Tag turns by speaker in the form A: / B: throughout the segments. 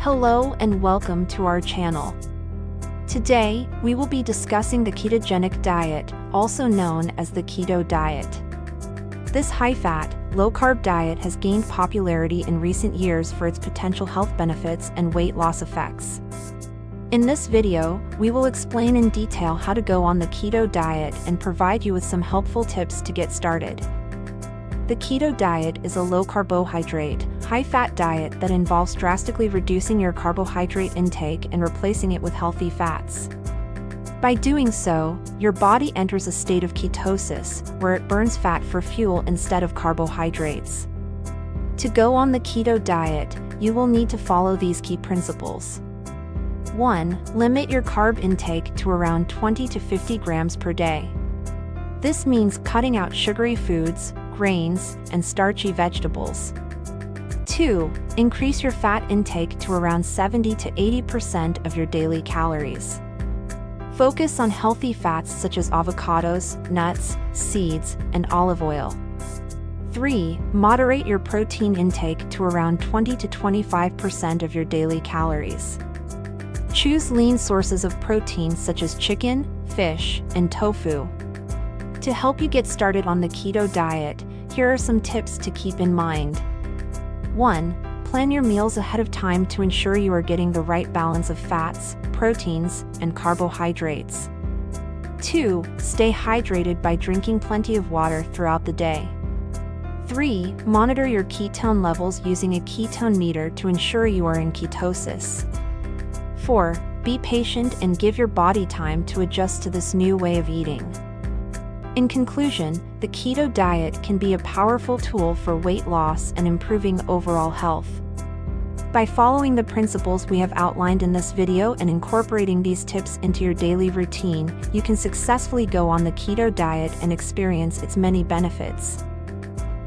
A: Hello and welcome to our channel. Today, we will be discussing the ketogenic diet, also known as the keto diet. This high-fat, low-carb diet has gained popularity in recent years for its potential health benefits and weight loss effects. In this video, we will explain in detail how to go on the keto diet and provide you with some helpful tips to get started. The keto diet is a low-carbohydrate, high-fat diet that involves drastically reducing your carbohydrate intake and replacing it with healthy fats. By doing so, your body enters a state of ketosis, where it burns fat for fuel instead of carbohydrates. To go on the keto diet, you will need to follow these key principles. 1. Limit your carb intake to around 20 to 50 grams per day. This means cutting out sugary foods, grains, and starchy vegetables. 2. Increase your fat intake to around 70 to 80% of your daily calories. Focus on healthy fats such as avocados, nuts, seeds, and olive oil. 3. Moderate your protein intake to around 20 to 25% of your daily calories. Choose lean sources of protein such as chicken, fish, and tofu. To help you get started on the keto diet, here are some tips to keep in mind. 1. Plan your meals ahead of time to ensure you are getting the right balance of fats, proteins, and carbohydrates. 2. Stay hydrated by drinking plenty of water throughout the day. 3. Monitor your ketone levels using a ketone meter to ensure you are in ketosis. 4. Be patient and give your body time to adjust to this new way of eating. In conclusion, the keto diet can be a powerful tool for weight loss and improving overall health. By following the principles we have outlined in this video and incorporating these tips into your daily routine, you can successfully go on the keto diet and experience its many benefits.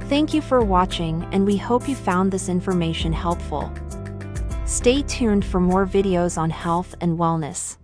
A: Thank you for watching, and we hope you found this information helpful. Stay tuned for more videos on health and wellness.